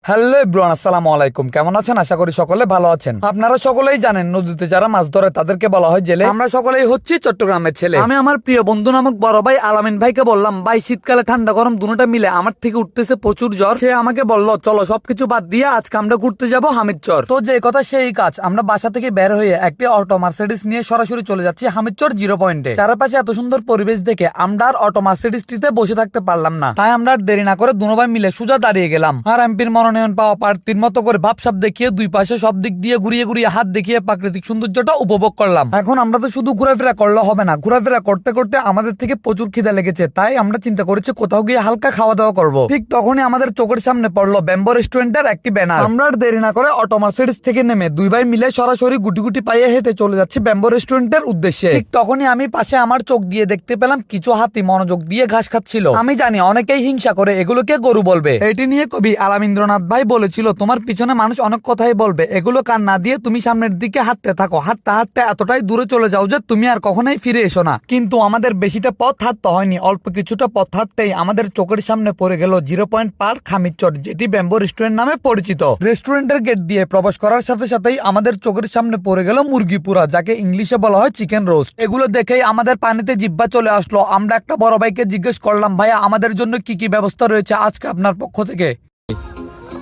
Hello everyone, আসসালামু আলাইকুম। কেমন আছেন? আশা করি সকলে ভালো আছেন। আপনারা সকলেই জানেন নদীতে যারা মাছ ধরে তাদেরকে বলা হয় জেলে। আমরা সকলেই হচ্ছি চট্টগ্রামের ছেলে। আমি আমার প্রিয় বন্ধু নামক বড় ভাই আলামিন ভাইকে বললাম, ভাই শীতকালে ঠান্ডা গরম দুটোটা মিলে আমার থেকে উঠতেছে প্রচুর জ্বর। সে আমাকে বলল, চলো সবকিছু বাদ দিয়ে আজকে আমরা ঘুরতে যাব হামিদচর। তো যে কথা সেই কাজ, আমরা বাসা থেকে বের হয়ে একটি অটো মার্সিডিস নিয়ে সরাসরি চলে যাচ্ছি হামিদচর জিরো পয়েন্টে। চারপাশে এত সুন্দর পরিবেশ দেখে আমরা আর অটো মার্সিডিসটিতে বসে থাকতে পারলাম না, তাই আমরা আর দেরি না করে দুনো ভাই মিলে সোজা দাঁড়িয়ে গেলাম। আর এমপির মনোনয়ন পাওয়া প্রার্থীর মতো করে ভাবসাব দেখিয়ে দুই পাশে সব দিক দিয়ে ঘুরিয়ে ঘুরিয়ে হাত দেখিয়ে প্রাকৃতিক সৌন্দর্যটা উপভোগ করলাম। এখন আমরা তো শুধু ঘোরাফেরা করলে হবে না, ঘোরাফেরা করতে করতে আমাদের থেকে প্রচুর খিদা লেগেছে, তাই আমরা চিন্তা করেছি কোথাও গিয়ে হালকা খাওয়া দাওয়া করবো। ঠিক তখনই আমাদের চোখের সামনে পড়লো ব্যাম্বো রেস্টুরেন্টের একটি ব্যানার। আমরা আর দেরি না করে অটো মার্সিডিস থেকে নেমে দুই ভাই মিলে সরাসরি গুটি গুটি পায়ে হেঁটে চলে যাচ্ছি ব্যাম্বো রেস্টুরেন্টের উদ্দেশ্যে। ঠিক তখনই আমি পাশে আমার চোখ দিয়ে দেখতে পেলাম কিছু হাতি মনোযোগ দিয়ে ঘাস খাচ্ছিল। আমি জানি অনেকেই হিংসা করে এগুলোকে গরু বলবে, এটি নিয়ে কবি আলামিন্দ্রনাথ ভাই বলেছিল, তোমার পিছনে মানুষ অনেক কথাই বলবে, এগুলো কান না দিয়ে তুমি সামনের দিকে হাঁটতে থাকো, হাঁটতে হাঁটতে এতটাই দূরে চলে যাও যে তুমি আর কখনোই ফিরে এসো না। কিন্তু আমাদের বেশিটা পথ হাঁটতে হয়নি, অল্প কিছুটা পথ হাঁটতেই আমাদের চোখের সামনে পড়ে গেল জিরো পয়েন্ট পার্ক হামিদচর, যেটি ব্যাম্বো রেস্টুরেন্ট নামে পরিচিত। রেস্টুরেন্টের গেট দিয়ে প্রবেশ করার সাথে সাথেই আমাদের চোখের সামনে পড়ে গেল মুরগি পুরা, যাকে ইংলিশে বলা হয় চিকেন রোস্ট। এগুলো দেখেই আমাদের পানিতে জিহ্বা চলে আসলো। আমরা একটা বড় ভাইকে জিজ্ঞেস করলাম, ভাইয়া আমাদের জন্য কি কি ব্যবস্থা রয়েছে আজকে আপনার পক্ষ থেকে?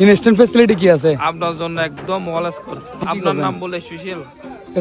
ইনস্ট্যান্ট ফ্যাসিলিটি কি আছে আপনার জন্য একদম ওয়ালেস কর। আপনার নাম বলে স্পেশাল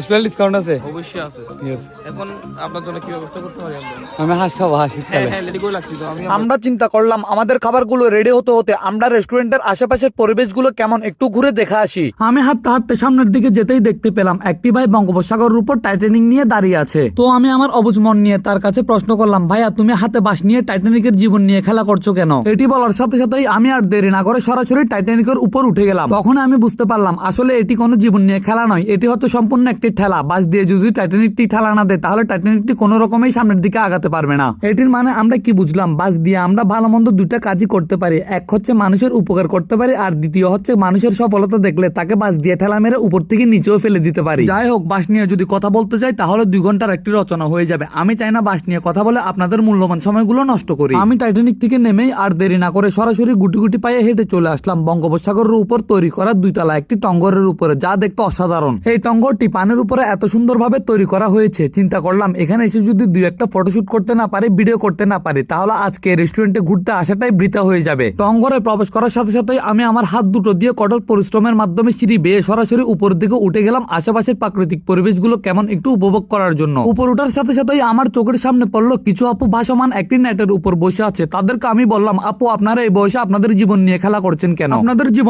স্পেশাল ডিসকাউন্ট আছে? অবশ্যই আছে। ইয়েস। এখন আপনার জন্য কি ব্যবস্থা করতে পারি আমরা? আমি হাঁস খাবো, হাঁস হ্যাঁ শীতকালে। হ্যাঁ রেডি করে রাখছি তো আমি। আমরা চিন্তা করলাম আমাদের খাবারগুলো রেডি হতে হতে আমরা রেস্টুরেন্টের আশেপাশের পরিবেশগুলো কেমন একটু ঘুরে দেখে আসি। আমি হাঁটতে হাঁটতে সামনের দিকে যেতেই দেখতে পেলাম একটি ভাই বঙ্গোপসাগরের উপর টাইটানিক নিয়ে দাঁড়িয়ে আছে। তো আমি আমার অবুঝ মন নিয়ে তার কাছে প্রশ্ন করলাম, ভাইয়া তুমি হাতে বাঁশ নিয়ে টাইটানিকের জীবন নিয়ে খেলা করছো কেন? এটি বলার সাথে সাথেই আমি আর দেরি না করে সরাসরি টাইটানিকের উপর উঠে গেলাম। তখন আমি বুঝতে পারলাম আসলে এটি কোনো জীবন নিয়ে খেলা নয়, এটি হচ্ছে সম্পূর্ণ একটি ঠেলা। বাঁশ দিয়ে যদি টাইটানিকটি ঠেলা না দেয় তাহলে টাইটানিকটি কোনো রকমেই সামনের দিকে আগাতে পারবে না। এটির মানে আমরা কি বুঝলাম? বাঁশ দিয়ে আমরা ভালো মন্দ দুইটা কাজই করতে পারি, এক হচ্ছে মানুষের উপকার করতে পারি, আর দ্বিতীয় হচ্ছে মানুষের সফলতা দেখলে তাকে বাঁশ দিয়ে ঠেলা মেরে উপর থেকে নিচেও ফেলে দিতে পারি। যাই হোক, বাঁশ নিয়ে যদি কথা বলতে চাই তাহলে 2 ঘন্টার একটি রচনা হয়ে যাবে। আমি চাই না বাঁশ নিয়ে কথা বলে আপনাদের মূল্যবান সময়গুলো নষ্ট করি। আমি টাইটানিক থেকে নেমেই আর দেরি না করে সরাসরি গুটি গুটি পায়ে হেঁটে চলে আসলাম বঙ্গোপসাগরের উপর তৈরি করা 2 তলা একটি টঙ্গরের উপরে, যা দেখতে অসাধারণ। এই টঙ্গরটি পানির উপরে এত সুন্দরভাবে তৈরি করা হয়েছে, চিন্তা করলাম এখানে এসে যদি 2-1টা ফটোশুট করতে না পারি, ভিডিও করতে না পারি, তাহলে আজকে রেস্টুরেন্টে ঘুরতে আসাটাই বৃথা হয়ে যাবে। টঙ্গরে প্রবেশ করার সাথে সাথে আমি আমার হাত দুটো দিয়ে কঠোর পরিশ্রমের মাধ্যমে সিঁড়ি বেয়ে সরাসরি উপরের দিকে উঠে গেলাম আশেপাশের প্রাকৃতিক পরিবেশগুলো কেমন একটু উপভোগ করার জন্য। উপর উঠার সাথে সাথেই আমার চোখের সামনে পড়লো কিছু আপু ভাসমান একটি নেটের উপর বসে আছে। তাদেরকে আমি বললাম, আপু আপনারা এই বয়সে আপনাদের জীবন নিয়ে খেলা করছেন কেন? আপনাদের জীবন